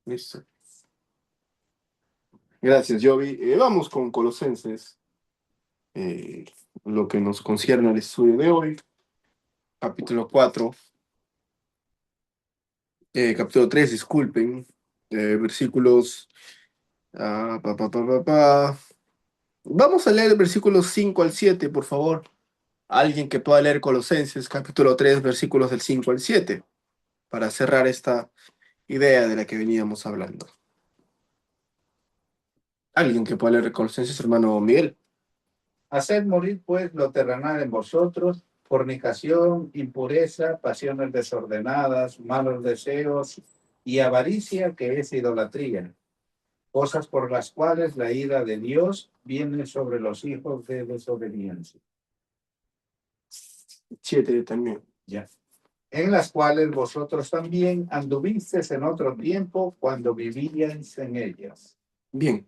Listo. Gracias, Jovi. Vamos con Colosenses, eh, lo que nos concierne al estudio de hoy, capítulo 4, capítulo 3, disculpen, versículos... Vamos a leer versículos 5 al 7, por favor. Alguien que pueda leer Colosenses, capítulo 3, versículos del 5 al 7, para cerrar esta idea de la que veníamos hablando. Alguien que pueda leer Colosenses, hermano Miguel. Haced morir, pues, lo terrenal en vosotros: fornicación, impureza, pasiones desordenadas, malos deseos y avaricia, que es idolatría, cosas por las cuales la ira de Dios viene sobre los hijos de desobediencia. 7 también. Ya. En las cuales vosotros también anduvisteis en otro tiempo cuando vivíais en ellas. Bien.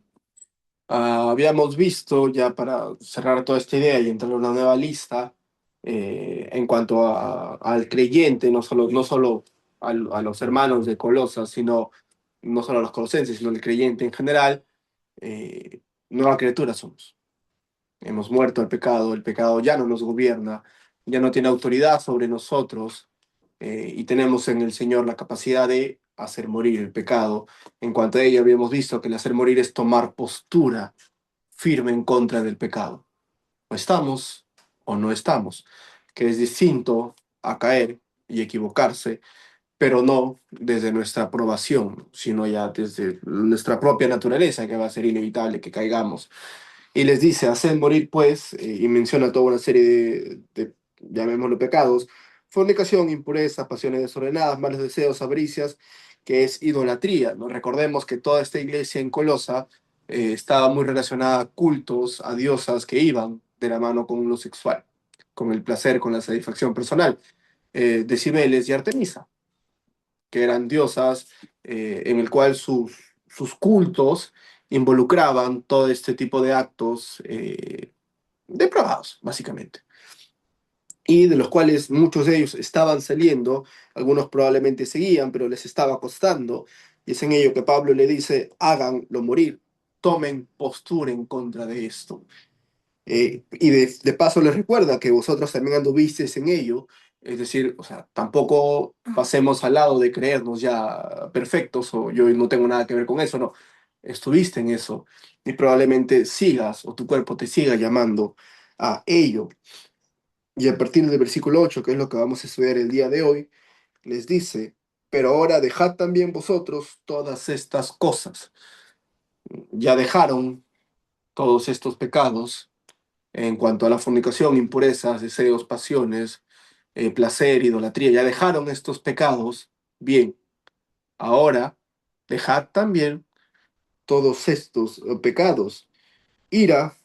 Habíamos visto, ya para cerrar toda esta idea y entrar en una nueva lista, en cuanto al creyente, no solo a los hermanos de Colosas, sino no solo a los colosenses, sino al creyente en general, nueva criatura somos. Hemos muerto al pecado, el pecado ya no nos gobierna, ya no tiene autoridad sobre nosotros, y tenemos en el Señor la capacidad de hacer morir el pecado. En cuanto a ello, habíamos visto que el hacer morir es tomar postura firme en contra del pecado. O estamos o no estamos, que es distinto a caer y equivocarse, pero no desde nuestra aprobación, sino ya desde nuestra propia naturaleza, que va a ser inevitable que caigamos. Y les dice, haced morir pues, y menciona toda una serie llamémoslo pecados: fornicación, impureza, pasiones desordenadas, malos deseos, avaricias, que es idolatría, ¿no? Recordemos que toda esta iglesia en Colosa estaba muy relacionada a cultos, a diosas que iban de la mano con lo sexual, con el placer, con la satisfacción personal, de Cibeles y Artemisa, que eran diosas, en el cual sus cultos involucraban todo este tipo de actos depravados, básicamente, y de los cuales muchos de ellos estaban saliendo, algunos probablemente seguían, pero les estaba costando, y es en ello que Pablo le dice, háganlo morir, tomen postura en contra de esto. Y de paso les recuerda que vosotros también anduvisteis en ello, es decir, o sea, tampoco pasemos al lado de creernos ya perfectos o yo no tengo nada que ver con eso, no, estuviste en eso y probablemente sigas o tu cuerpo te siga llamando a ello. Y a partir del versículo 8, que es lo que vamos a estudiar el día de hoy, les dice, pero ahora dejad también vosotros todas estas cosas. Ya dejaron todos estos pecados en cuanto a la fornicación, impurezas, deseos, pasiones, placer, idolatría. Ya dejaron estos pecados. Bien, ahora dejad también todos estos pecados: ira,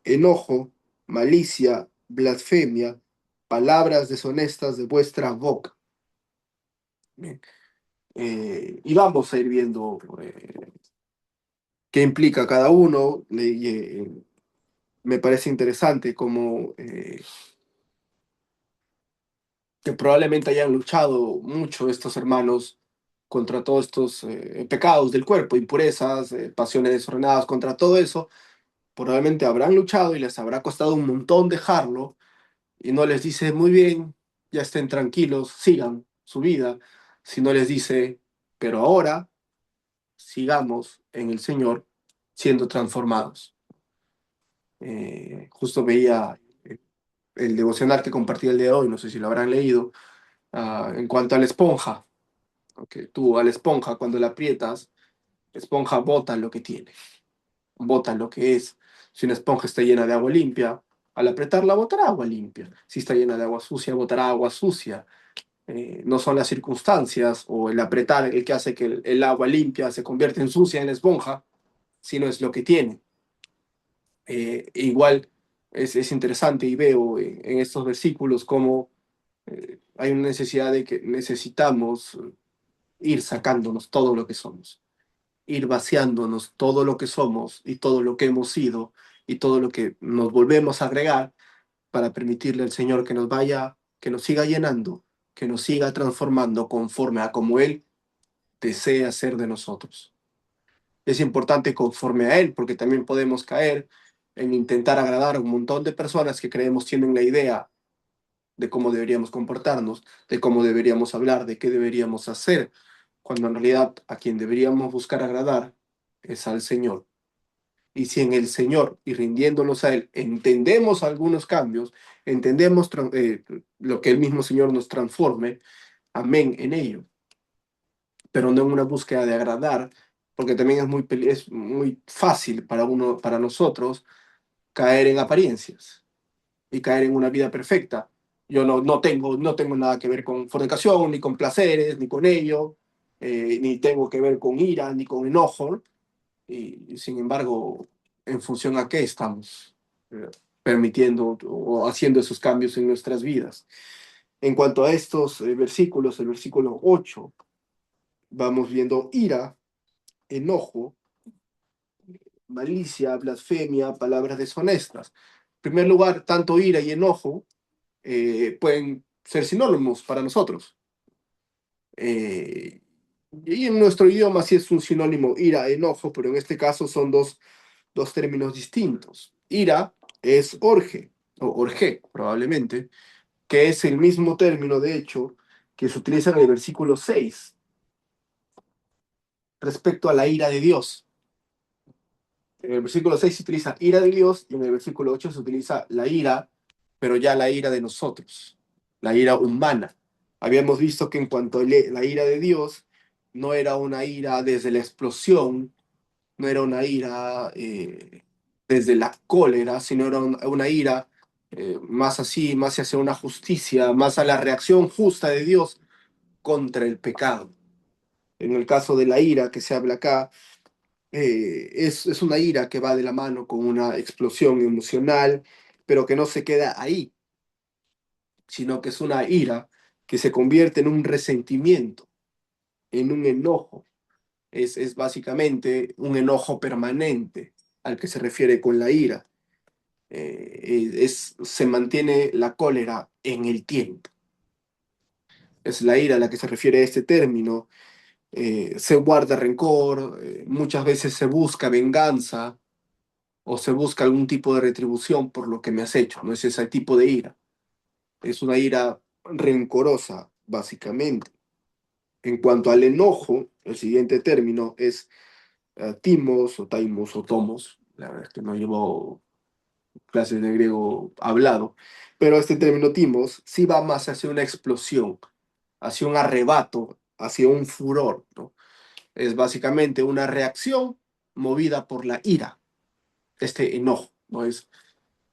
enojo, malicia, blasfemia, palabras deshonestas de vuestra boca. Bien. Y vamos a ir viendo qué implica cada uno. Me parece interesante como que probablemente hayan luchado mucho estos hermanos contra todos estos pecados del cuerpo, impurezas, pasiones desordenadas, contra todo eso. Probablemente habrán luchado y les habrá costado un montón dejarlo, y no les dice, muy bien, ya estén tranquilos, sigan su vida, sino les dice, pero ahora sigamos en el Señor siendo transformados. Justo veía el devocional que compartí el día de hoy, no sé si lo habrán leído, en cuanto a la esponja. Okay. Tú a la esponja, cuando la aprietas, la esponja bota lo que tiene, bota lo que es. Si una esponja está llena de agua limpia, al apretarla botará agua limpia. Si está llena de agua sucia, botará agua sucia. No son las circunstancias o el apretar el que hace que el agua limpia se convierta en sucia en la esponja, sino es lo que tiene. Igual es interesante y veo en estos versículos cómo hay una necesidad de que necesitamos ir sacándonos todo lo que somos, ir vaciándonos todo lo que somos y todo lo que hemos sido y todo lo que nos volvemos a agregar para permitirle al Señor que nos vaya, que nos siga llenando, que nos siga transformando conforme a como Él desea hacer de nosotros. Es importante conforme a Él, porque también podemos caer en intentar agradar a un montón de personas que creemos tienen la idea de cómo deberíamos comportarnos, de cómo deberíamos hablar, de qué deberíamos hacer, cuando en realidad a quien deberíamos buscar agradar es al Señor. Y si en el Señor y rindiéndonos a Él entendemos algunos cambios, entendemos lo que el mismo Señor nos transforme, amén en ello, pero no en una búsqueda de agradar, porque también es muy fácil para uno, para nosotros, caer en apariencias y caer en una vida perfecta. Yo no tengo nada que ver con fornicación, ni con placeres, ni con ello, ni tengo que ver con ira, ni con enojo, y sin embargo, en función a qué estamos permitiendo o haciendo esos cambios en nuestras vidas. En cuanto a estos versículos, el versículo 8 vamos viendo ira, enojo, malicia, blasfemia, palabras deshonestas. En primer lugar, tanto ira y enojo pueden ser sinónimos para nosotros. Eh, y en nuestro idioma sí es un sinónimo ira, enojo, pero en este caso son dos términos distintos. Ira es orge, o orge probablemente, que es el mismo término, de hecho, que se utiliza en el versículo 6 respecto a la ira de Dios. En el versículo 6 se utiliza ira de Dios y en el versículo 8 se utiliza la ira, pero ya la ira de nosotros, la ira humana. Habíamos visto que en cuanto a la ira de Dios, no era una ira desde la explosión, no era una ira desde la cólera, sino era una ira más así, más hacia una justicia, más a la reacción justa de Dios contra el pecado. En el caso de la ira que se habla acá, es una ira que va de la mano con una explosión emocional, pero que no se queda ahí, sino que es una ira que se convierte en un resentimiento, en un enojo. Es básicamente un enojo permanente al que se refiere con la ira. Se mantiene la cólera en el tiempo. Es la ira a la que se refiere este término. Se guarda rencor, muchas veces se busca venganza o se busca algún tipo de retribución por lo que me has hecho. No es ese tipo de ira. Es una ira rencorosa, básicamente. En cuanto al enojo, el siguiente término es timos o taimos o tomos. La verdad es que no llevo clases de griego hablado, pero este término timos sí va más hacia una explosión, hacia un arrebato, hacia un furor, ¿no? Es básicamente una reacción movida por la ira, este enojo, ¿no? Es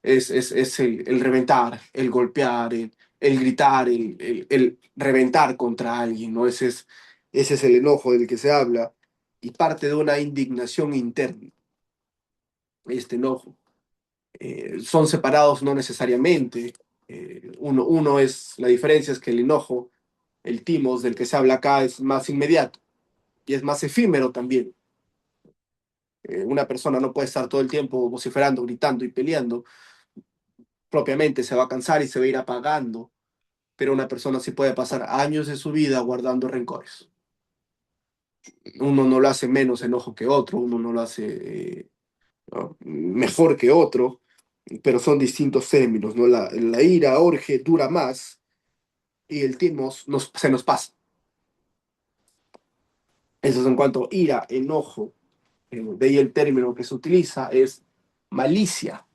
el reventar, el golpear, el gritar, el reventar contra alguien, ¿no? Ese es el enojo del que se habla y parte de una indignación interna, este enojo. Son separados no necesariamente. La diferencia es que el enojo, el timos del que se habla acá es más inmediato y es más efímero también. Una persona no puede estar todo el tiempo vociferando, gritando y peleando. Propiamente se va a cansar y se va a ir apagando, pero una persona sí puede pasar años de su vida guardando rencores. Uno no lo hace menos enojo que otro, uno no lo hace ¿no? mejor que otro, pero son distintos términos, ¿no? La ira, orge, dura más y el timos se nos pasa. Eso es en cuanto a ira, enojo. De ahí el término que se utiliza es malicia.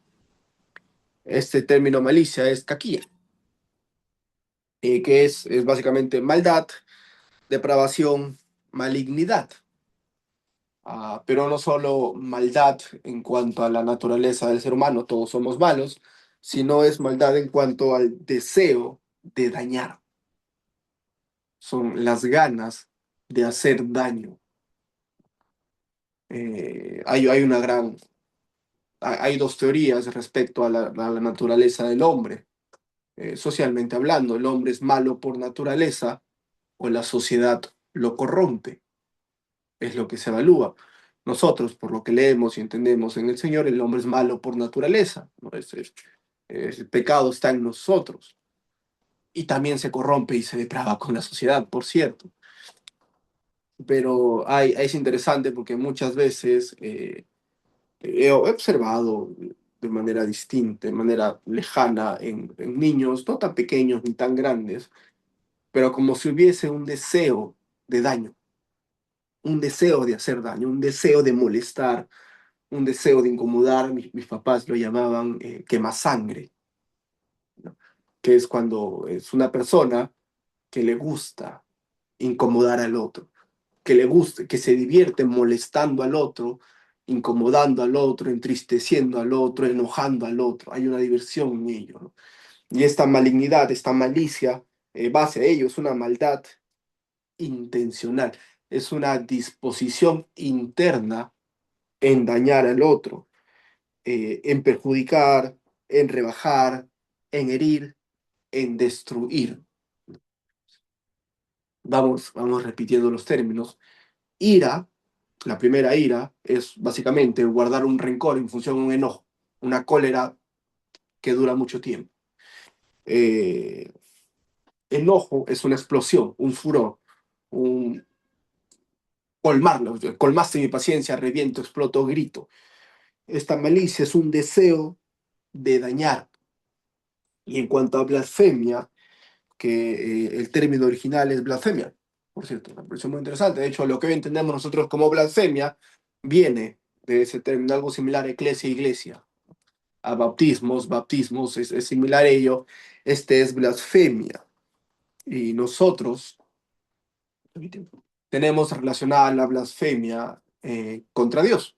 Este término malicia es caquía, que es básicamente maldad, depravación, malignidad. Pero no solo maldad en cuanto a la naturaleza del ser humano, todos somos malos, sino es maldad en cuanto al deseo de dañar. Son las ganas de hacer daño. Hay una hay dos teorías respecto a a la naturaleza del hombre. Socialmente hablando, el hombre es malo por naturaleza o la sociedad lo corrompe, es lo que se evalúa. Nosotros, por lo que leemos y entendemos en el Señor, el hombre es malo por naturaleza, ¿no? El pecado está en nosotros y también se corrompe y se deprava con la sociedad, por cierto. pero es interesante porque muchas veces he observado de manera distinta, de manera lejana en niños, no tan pequeños ni tan grandes, pero como si hubiese un deseo de daño, un deseo de hacer daño, un deseo de molestar, un deseo de incomodar. Mis papás lo llamaban quemasangre, ¿no? Que es cuando es una persona que le gusta incomodar al otro, que le gusta, que se divierte molestando al otro, incomodando al otro, entristeciendo al otro, enojando al otro. Hay una diversión en ello, ¿no? Y esta malignidad, esta malicia, base a ello, es una maldad intencional, es una disposición interna en dañar al otro, en perjudicar, en rebajar, en herir, en destruir. Vamos repitiendo los términos. Ira, la primera ira, es básicamente guardar un rencor en función de un enojo, una cólera que dura mucho tiempo. Eh, Enojo es una explosión, un furor, un colmarlo, colmaste mi paciencia, reviento, exploto, grito. Esta malicia es un deseo de dañar. Y en cuanto a blasfemia, que el término original es blasfemia, por cierto, me pareció muy interesante. De hecho, lo que hoy entendemos nosotros como blasfemia viene de ese término, algo similar a eclesia, iglesia, a bautismos, baptismos, es similar a ello. Este es blasfemia. Y nosotros tenemos relacionada la blasfemia contra Dios.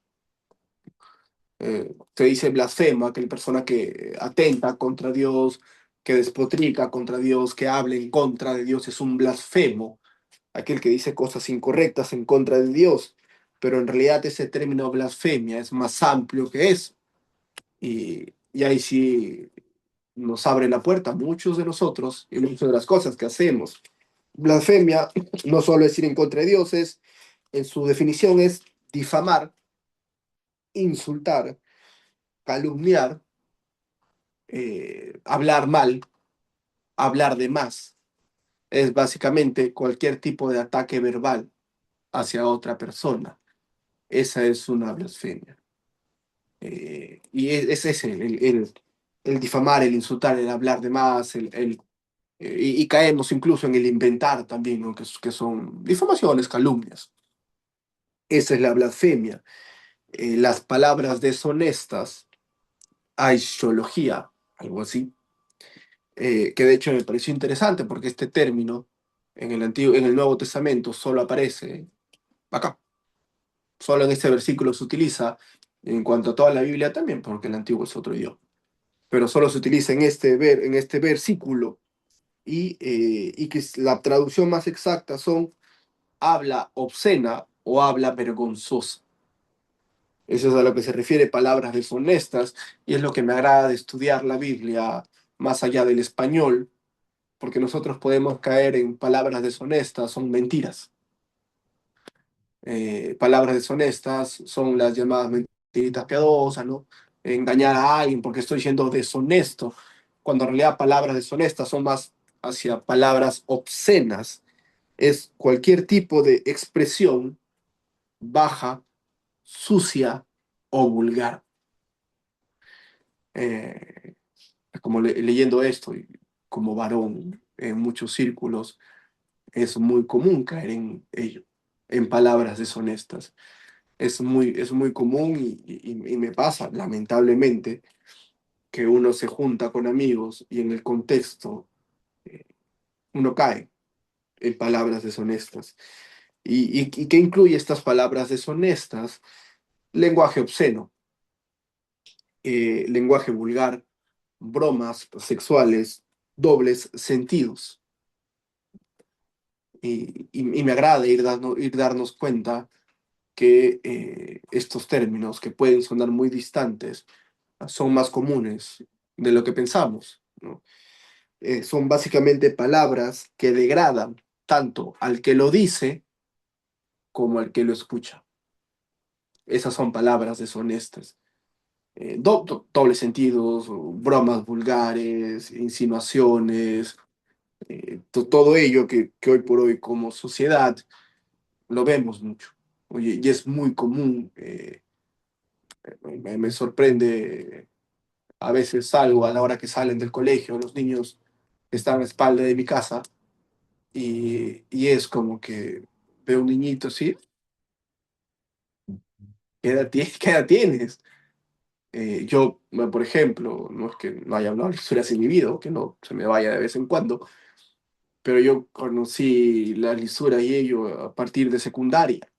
Se dice blasfema, aquella persona que atenta contra Dios, que despotrica contra Dios, que habla en contra de Dios, es un blasfemo, aquel que dice cosas incorrectas en contra de Dios. Pero en realidad ese término blasfemia es más amplio que eso. Y ahí sí nos abre la puerta a muchos de nosotros y muchas de las cosas que hacemos. Blasfemia no solo es ir en contra de Dios, en su definición es difamar, insultar, calumniar, hablar mal, hablar de más. Es básicamente cualquier tipo de ataque verbal hacia otra persona. Esa es una blasfemia. Ese es el difamar, el insultar, el hablar de más, y caemos incluso en el inventar también, ¿no? Que son difamaciones, calumnias. Esa es la blasfemia. Las palabras deshonestas, aishología, algo así, que de hecho me pareció interesante porque este término en el Nuevo Testamento solo aparece acá, solo en este versículo se utiliza, en cuanto a toda la Biblia también, porque el Antiguo es otro idioma, pero solo se utiliza en este versículo y que la traducción más exacta son habla obscena o habla vergonzosa. Eso es a lo que se refiere palabras deshonestas y es lo que me agrada de estudiar la Biblia más allá del español, porque nosotros podemos caer en palabras deshonestas, son mentiras. Palabras deshonestas son las llamadas mentiritas piadosas, ¿no? Engañar a alguien porque estoy siendo deshonesto, cuando en realidad palabras deshonestas son más hacia palabras obscenas. Es cualquier tipo de expresión baja, sucia o vulgar. Eh, Como leyendo esto, y como varón en muchos círculos, es muy común caer en ello, en palabras deshonestas. Es muy común y me pasa, lamentablemente, que uno se junta con amigos y en el contexto eh, uno cae en palabras deshonestas. ¿Y qué incluye estas palabras deshonestas? Lenguaje obsceno, lenguaje vulgar, bromas sexuales, dobles sentidos. Y me agrada ir darnos cuenta que estos términos, que pueden sonar muy distantes, son más comunes de lo que pensamos, ¿no? Son básicamente palabras que degradan tanto al que lo dice como al que lo escucha. Esas son palabras deshonestas. Dobles sentidos, bromas vulgares, insinuaciones, todo ello que hoy por hoy como sociedad lo vemos mucho. Oye, y es muy común. Me sorprende, a veces salgo a la hora que salen del colegio, los niños están a la espalda de mi casa y es como que veo un niñito así, ¿qué edad tienes? Yo, por ejemplo, no es que no haya hablado lisuras en mi vida, o que no se me vaya de vez en cuando, pero yo conocí la lisura y ello a partir de secundaria,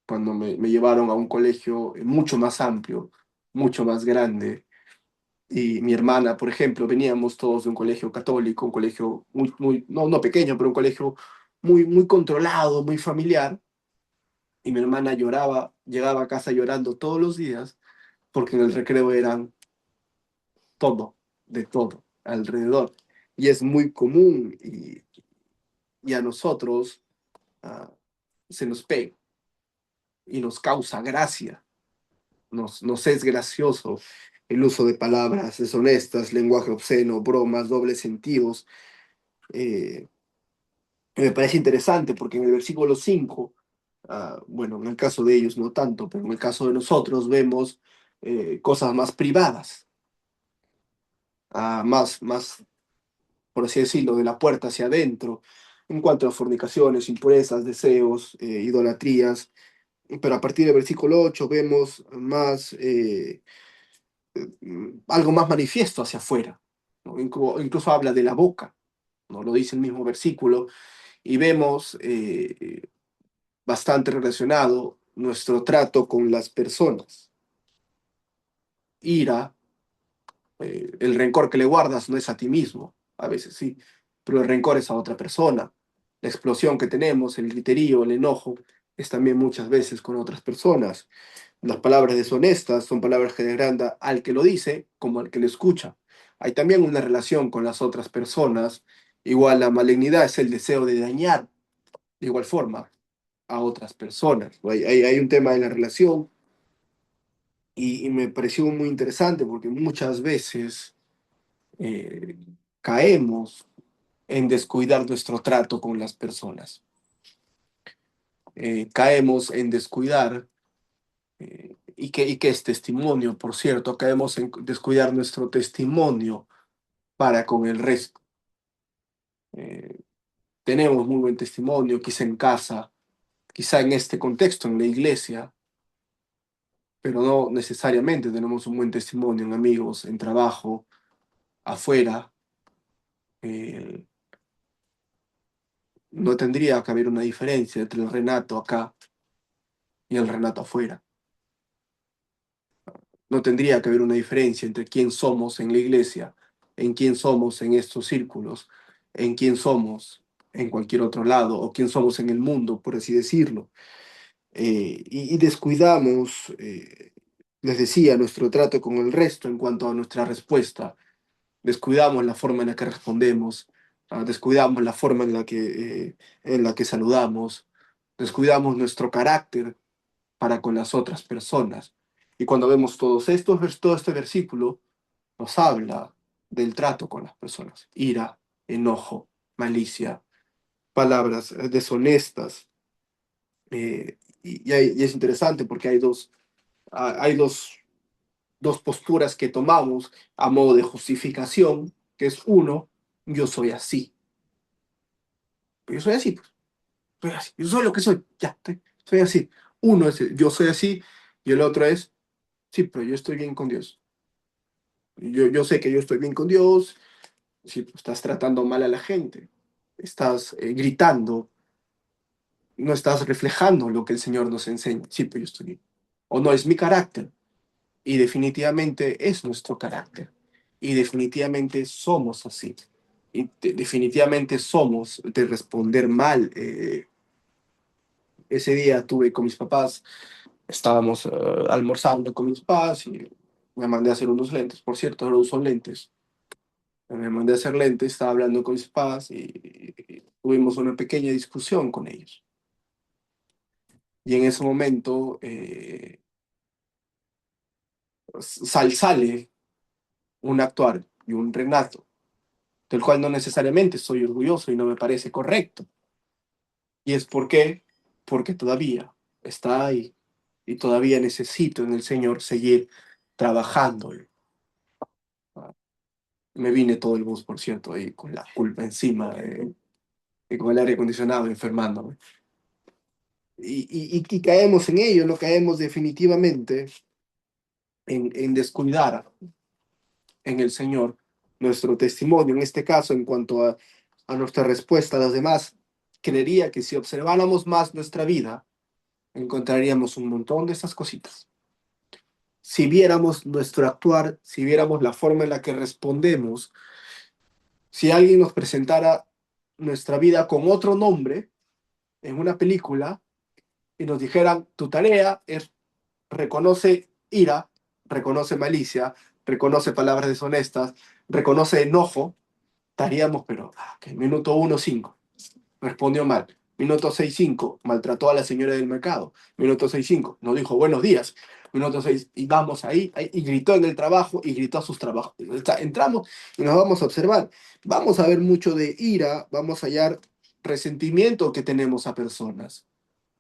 cuando me llevaron a un colegio mucho más amplio, mucho más grande. Y mi hermana, por ejemplo, veníamos todos de un colegio católico, un colegio no pequeño, pero un colegio muy controlado, muy familiar. Y mi hermana lloraba, llegaba a casa llorando todos los días, porque en el recreo eran todo, de todo, alrededor. Y es muy común y a nosotros ah, se nos pega y nos causa gracia, nos es gracioso el uso de palabras deshonestas, lenguaje obsceno, bromas, dobles sentidos. Eh, Me parece interesante porque en el versículo 5, bueno, en el caso de ellos no tanto, pero en el caso de nosotros vemos cosas más privadas, más, por así decirlo, de la puerta hacia adentro, en cuanto a fornicaciones, impurezas, deseos, idolatrías. Pero a partir del versículo 8 vemos más, algo más manifiesto hacia afuera, ¿no? Incluso habla de la boca, ¿no? Lo dice el mismo versículo, y vemos bastante relacionado nuestro trato con las personas. Ira, el rencor que le guardas no es a ti mismo, a veces sí, pero el rencor es a otra persona. La explosión que tenemos, el griterío, el enojo, es también muchas veces con otras personas. Las palabras deshonestas son palabras que degradan al que lo dice como al que lo escucha. Hay también una relación con las otras personas. Igual la malignidad es el deseo de dañar de igual forma a otras personas. Hay un tema de la relación y me pareció muy interesante porque muchas veces eh, caemos en descuidar nuestro trato con las personas. Caemos en descuidar, y que es testimonio, por cierto, caemos en descuidar nuestro testimonio para con el resto. Eh, Tenemos muy buen testimonio, quizá en casa, quizá en este contexto, en la iglesia, pero no necesariamente tenemos un buen testimonio en amigos, en trabajo, afuera. Eh, no tendría que haber una diferencia entre el Renato acá y el Renato afuera. No tendría que haber una diferencia entre quién somos en la iglesia, en quién somos en estos círculos, en quién somos en cualquier otro lado o quién somos en el mundo, por así decirlo. Y descuidamos, les decía, nuestro trato con el resto en cuanto a nuestra respuesta. Descuidamos la forma en la que respondemos, descuidamos la forma en la que saludamos, descuidamos nuestro carácter para con las otras personas. Y cuando vemos todo este versículo, nos habla del trato con las personas. Ira, enojo, malicia, palabras deshonestas. Y es interesante porque hay dos posturas que tomamos a modo de justificación, que es uno, yo soy así. Yo soy así, pues, soy así. Yo soy lo que soy, ya, soy así. Uno es yo soy así y el otro es, sí, pero yo estoy bien con Dios. Yo sé que yo estoy bien con Dios. Si tú estás tratando mal a la gente, estás gritando, no estás reflejando lo que el Señor nos enseña. Sí, pero yo estoy bien. O no, es mi carácter. Y definitivamente es nuestro carácter. Y definitivamente somos así. Y definitivamente somos de responder mal. Ese día tuve con mis papás, estábamos almorzando con mis papás y me mandé a hacer unos lentes. Por cierto, no uso lentes. Me mandé a hacer lentes, estaba hablando con mis papás y tuvimos una pequeña discusión con ellos. Y en ese momento sale un actuar y un Renato, del cual no necesariamente soy orgulloso y no me parece correcto. ¿Y es por qué? porque todavía está ahí y todavía necesito en el Señor seguir trabajando. Me vine todo el bus, por cierto, ahí con la culpa encima, y con el aire acondicionado enfermándome. Y caemos en ello, no caemos definitivamente en descuidar en el Señor nuestro testimonio. En este caso, en cuanto a nuestra respuesta a los demás, creería que si observáramos más nuestra vida, encontraríamos un montón de esas cositas. Si viéramos nuestro actuar, si viéramos la forma en la que respondemos, si alguien nos presentara nuestra vida con otro nombre en una película y nos dijeran, tu tarea es reconoce ira, reconoce malicia, reconoce palabras deshonestas, reconoce enojo, estaríamos, pero, que minuto 1:05 respondió mal. Minuto 6:05 maltrató a la señora del mercado. Minuto 6:05 no dijo buenos días. Minuto 6, y vamos ahí, y gritó en el trabajo y gritó a sus trabajos. Entramos y nos vamos a observar. Vamos a ver mucho de ira, vamos a hallar resentimiento que tenemos a personas,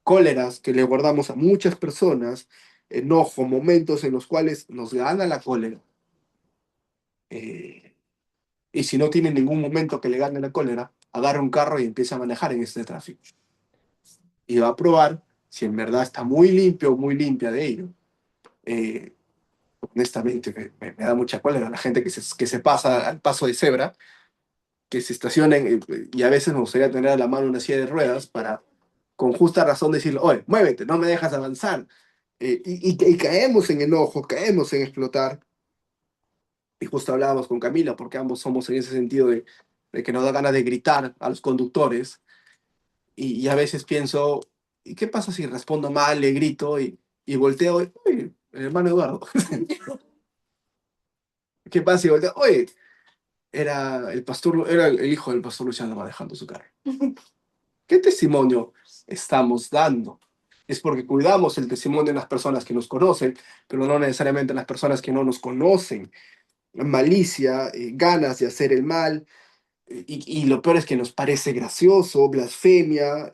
cóleras que le guardamos a muchas personas, enojo, momentos en los cuales nos gana la cólera. Eh, y si no tiene ningún momento que le gane la cólera, agarra un carro y empieza a manejar en este tráfico. Y va a probar si en verdad está muy limpio o muy limpia de ello. Eh, Honestamente, me da mucha cólera la gente que se pasa al paso de cebra, que se estacionen, y a veces me gustaría tener a la mano una silla de ruedas para, con justa razón, decirle, oye, muévete, no me dejas avanzar. Y caemos en enojo, caemos en explotar. Y justo hablábamos con Camila, porque ambos somos en ese sentido de que nos da ganas de gritar a los conductores. Y a veces pienso, ¿y qué pasa si respondo mal, le grito y volteo? Oye, el hermano Eduardo. ¿Qué pasa si volteo? Oye, era el hijo del pastor Luciano manejando su carro. ¿Qué testimonio estamos dando? Es porque cuidamos el testimonio de las personas que nos conocen, pero no necesariamente las personas que no nos conocen. Malicia, ganas de hacer el mal, y lo peor es que nos parece gracioso, blasfemia,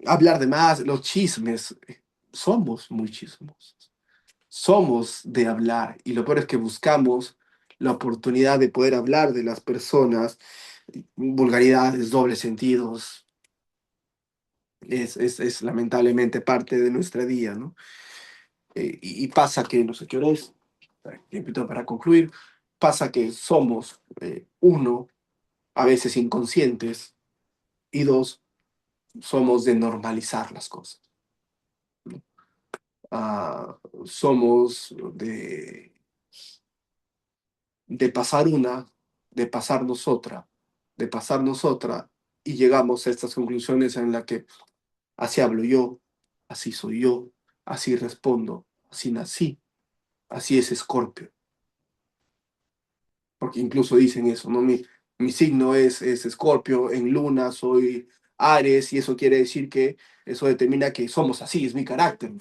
hablar de más, los chismes. Somos muy chismosos, somos de hablar, y lo peor es que buscamos la oportunidad de poder hablar de las personas, vulgaridades, dobles sentidos. Es lamentablemente parte de nuestra vida, ¿no? Y pasa que, no sé qué hora es, repito, para concluir, pasa que somos, uno, a veces inconscientes, y dos, somos de normalizar las cosas. Somos de pasar una, de pasarnos otra, de pasarnos otra, y llegamos a estas conclusiones en las que así hablo yo, así soy yo, así respondo, así nací, así es Escorpio. Porque incluso dicen eso, ¿no? Mi signo es Escorpio, en Luna soy Aries, y eso quiere decir que eso determina que somos así, es mi carácter.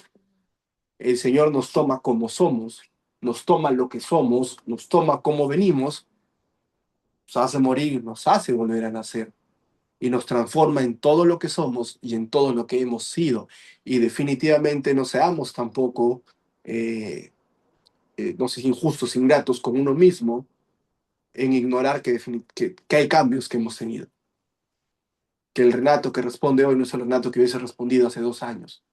El Señor nos toma como somos, nos toma lo que somos, nos toma como venimos, nos hace morir, nos hace volver a nacer y nos transforma en todo lo que somos y en todo lo que hemos sido. Y definitivamente no seamos tampoco, no sé, injustos, ingratos con uno mismo en ignorar que hay cambios que hemos tenido. Que el Renato que responde hoy no es el Renato que hubiese respondido hace 2 años.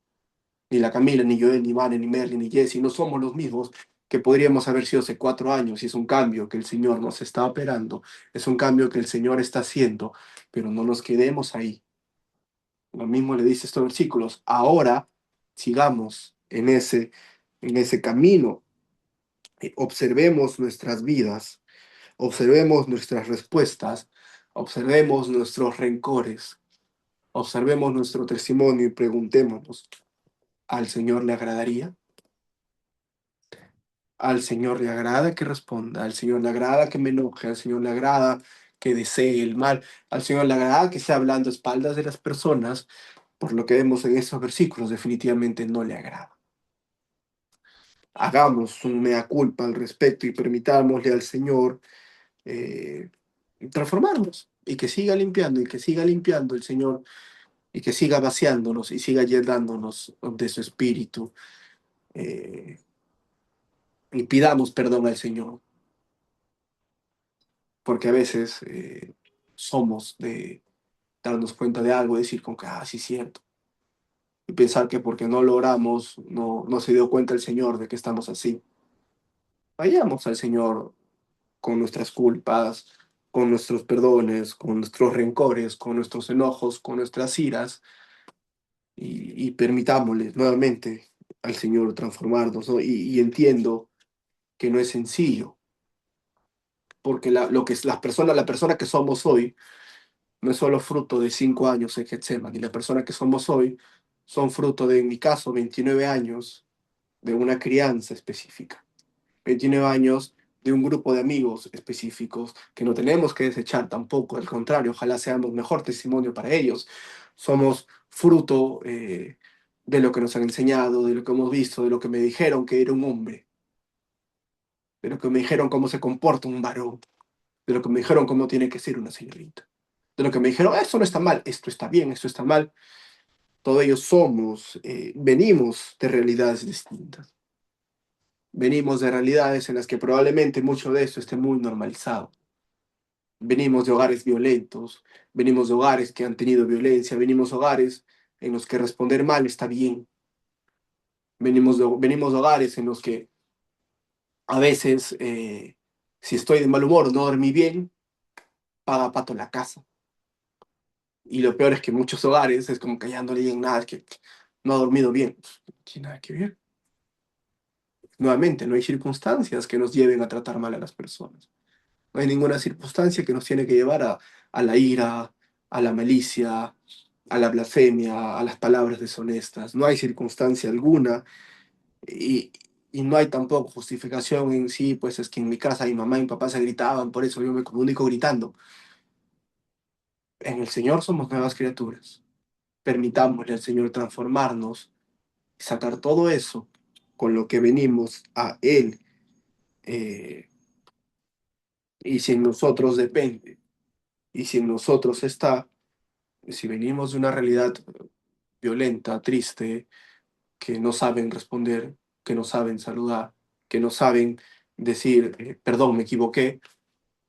Ni la Camila, ni Joel, ni Mane, ni Merlin, ni Jesse, no somos los mismos que podríamos haber sido hace 4 años. Y es un cambio que el Señor nos está operando, es un cambio que el Señor está haciendo, pero no nos quedemos ahí. Lo mismo le dice estos versículos. Ahora sigamos en ese camino. Observemos nuestras vidas, observemos nuestras respuestas, observemos nuestros rencores, observemos nuestro testimonio y preguntémonos, ¿al Señor le agradaría? Al Señor le agrada que responda, al Señor le agrada que me enoje, al Señor le agrada que desee el mal, al Señor le agrada que esté hablando a espaldas de las personas, por lo que vemos en estos versículos, definitivamente no le agrada. Hagamos un mea culpa al respecto y permitámosle al Señor, transformarnos, y que siga limpiando, y que siga limpiando el Señor y que siga vaciándonos y siga llenándonos de su espíritu. eh, y pidamos perdón al Señor, porque a veces somos de darnos cuenta de algo y decir como que, sí, es cierto, y pensar que porque no lo oramos, no se dio cuenta el Señor de que estamos así. Vayamos al Señor con nuestras culpas, con nuestros perdones, con nuestros rencores, con nuestros enojos, con nuestras iras, y permitámosle nuevamente al Señor transformarnos, ¿no? Y entiendo que no es sencillo, porque lo que es la persona que somos hoy, no es solo fruto de 5 años en Getsemaní, la persona que somos hoy son fruto de, en mi caso, 29 años de una crianza específica, 29 años de un grupo de amigos específicos que no tenemos que desechar tampoco, al contrario, ojalá seamos mejor testimonio para ellos. Somos fruto de lo que nos han enseñado, de lo que hemos visto, de lo que me dijeron que era un hombre, de lo que me dijeron cómo se comporta un varón, de lo que me dijeron cómo tiene que ser una señorita, de lo que me dijeron, eso no está mal, esto está bien, esto está mal. Todos ellos somos, venimos de realidades distintas. Venimos de realidades en las que probablemente mucho de eso esté muy normalizado. Venimos de hogares violentos, venimos de hogares que han tenido violencia, venimos de hogares en los que responder mal está bien, venimos de hogares en los que a veces, si estoy de mal humor, no dormí bien, paga pato la casa. Y lo peor es que muchos hogares es como que ya no le digan nada, es que no ha dormido bien. No tiene nada que ver. Nuevamente, no hay circunstancias que nos lleven a tratar mal a las personas. No hay ninguna circunstancia que nos tiene que llevar a la ira, a la malicia, a la blasfemia, a las palabras deshonestas. No hay circunstancia alguna y, y no hay tampoco justificación en sí, pues es que en mi casa mi mamá y mi papá se gritaban, por eso yo me comunico gritando. En el Señor somos nuevas criaturas. Permitámosle al Señor transformarnos y sacar todo eso con lo que venimos a Él. eh, y si en nosotros depende, y si en nosotros está, si venimos de una realidad violenta, triste, que no saben responder, que no saben saludar, que no saben decir, perdón, me equivoqué,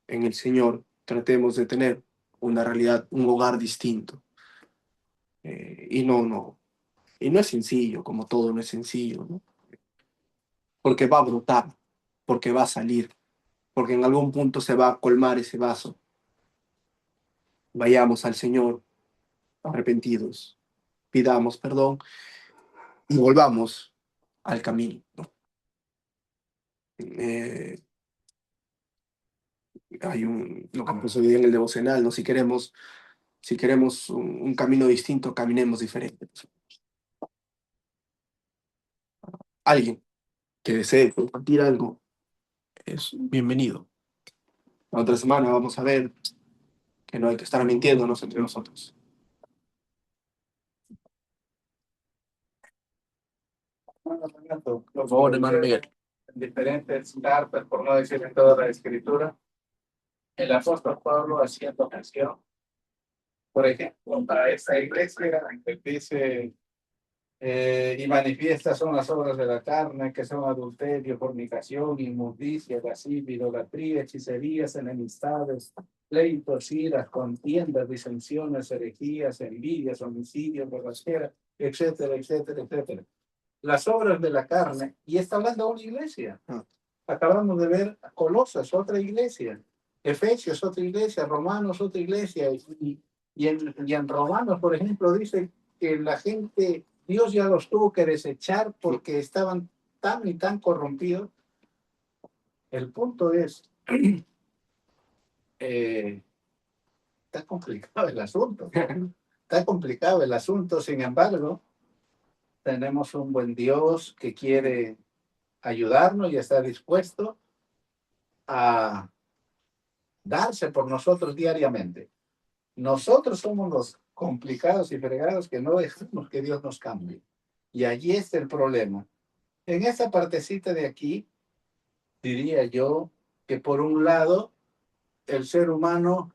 en el Señor tratemos de tener una realidad, un hogar distinto. Y no es sencillo, como todo no es sencillo, ¿no? Porque va a brotar, porque va a salir, porque en algún punto se va a colmar ese vaso. Vayamos al Señor arrepentidos, pidamos perdón y volvamos al camino, ¿no? Eh, lo que puso hoy día en el devocional, ¿no? Si queremos un camino distinto, caminemos diferente. Alguien que desee compartir algo es bienvenido. La otra semana vamos a ver que no hay que estar mintiéndonos entre nosotros. Bueno, Renato, Por favor, hermano Miguel. en diferentes cartas, por no decir en toda la escritura, el apóstol Pablo haciendo mención, por ejemplo, para esta iglesia, que dice, y manifiestas son las obras de la carne, que son adulterio, fornicación, inmundicia, lascivia, idolatría, hechicerías, enemistades, pleitos, iras, contiendas, disensiones, herejías, envidias, homicidios, borracheras, etcétera, etcétera, etcétera. Las obras de la carne, y está hablando de una iglesia. Acabamos de ver Colosas, otra iglesia, Efesios, otra iglesia, Romanos, otra iglesia, y en Romanos, por ejemplo, dice que la gente, Dios ya los tuvo que desechar porque estaban tan y tan corrompidos. El punto es, eh, está complicado el asunto, está complicado el asunto, sin embargo, tenemos un buen Dios que quiere ayudarnos y está dispuesto a darse por nosotros diariamente. Nosotros somos los complicados y fregados que no dejamos que Dios nos cambie. Y allí está el problema. En esta partecita de aquí, diría yo que por un lado, el ser humano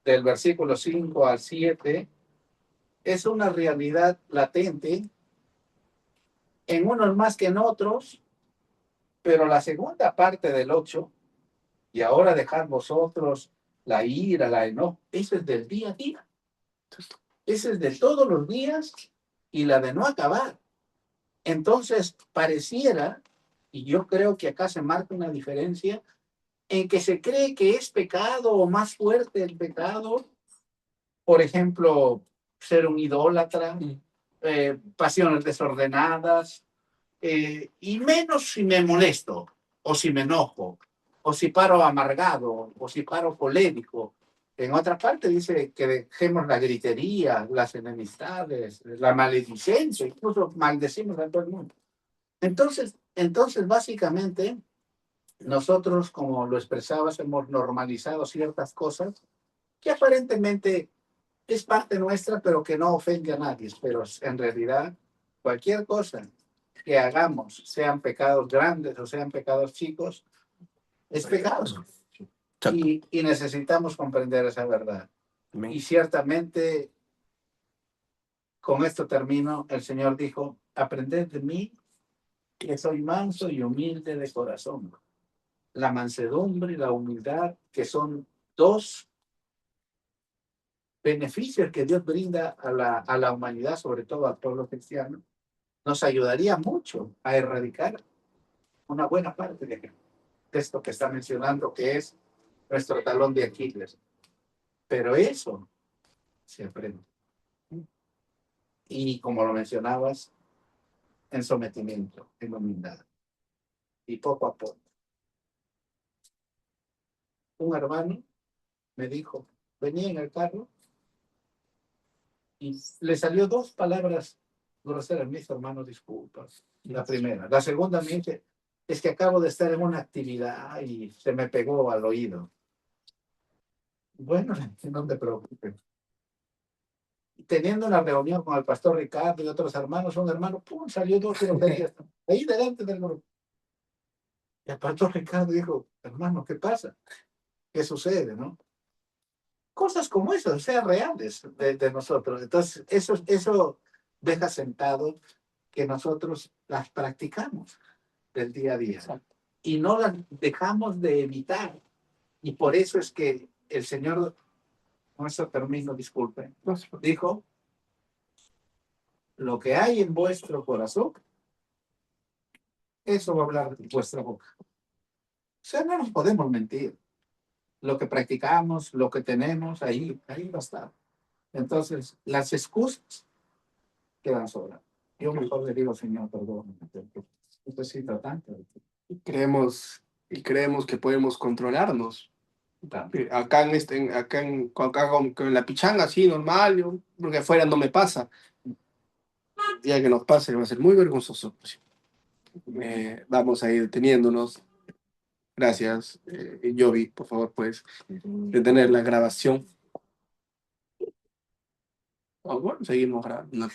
del versículo 5 al 7 es una realidad latente en unos más que en otros, pero la segunda parte del 8, y ahora dejad vosotros la ira, la enojo, eso es del día a día, eso es de todos los días y la de no acabar. Entonces, pareciera, y yo creo que acá se marca una diferencia, en que se cree que es pecado o más fuerte el pecado, por ejemplo, ser un idólatra, pasiones desordenadas, y menos si me molesto, o si me enojo, o si paro amargado, o si paro colérico. En otra parte dice que dejemos la gritería, las enemistades, la maledicencia, incluso maldecimos a todo el mundo. Entonces básicamente, nosotros, como lo expresabas, hemos normalizado ciertas cosas que aparentemente es parte nuestra, pero que no ofende a nadie. Pero en realidad, cualquier cosa que hagamos, sean pecados grandes o sean pecados chicos, es pecado. Y necesitamos comprender esa verdad. Y ciertamente, con esto termino, el Señor dijo, aprended de mí, que soy manso y humilde de corazón. La mansedumbre y la humildad, que son dos beneficios que Dios brinda a la humanidad, sobre todo al pueblo cristiano, nos ayudaría mucho a erradicar una buena parte de esto que está mencionando, que es nuestro talón de Aquiles. Pero eso se aprende. Y como lo mencionabas, en sometimiento, en humildad. Y poco a poco. Un hermano me dijo, venía en el carro y le salió dos palabras groseras. Mis hermanos, disculpas. La primera. La segunda me dice, es que acabo de estar en una actividad y se me pegó al oído. Bueno, no te preocupes. Teniendo una reunión con el pastor Ricardo y otros hermanos, un hermano, pum, salió dos groserías ahí delante del grupo. Y el pastor Ricardo dijo, hermano, ¿qué pasa? ¿Qué sucede, no? Cosas como esas, sean reales de nosotros. Entonces, eso deja sentado que nosotros las practicamos del día a día. Exacto. Y no las dejamos de evitar. Y por eso es que el Señor, nuestro término, disculpe, dijo, lo que hay en vuestro corazón, eso va a hablar de vuestra boca. O sea, no nos podemos mentir. Lo que practicamos, lo que tenemos, ahí va a estar. Entonces, las excusas quedan sobras. Yo mejor le digo, Señor, perdón. Necesito tanto. Y creemos que podemos controlarnos. Tanto. Acá con la pichanga así, normal, porque afuera no me pasa. Ya que nos pase, va a ser muy vergonzoso. Vamos a ir deteniéndonos. Gracias, Jovi, por favor, puedes detener la grabación. Bueno, seguimos grabando.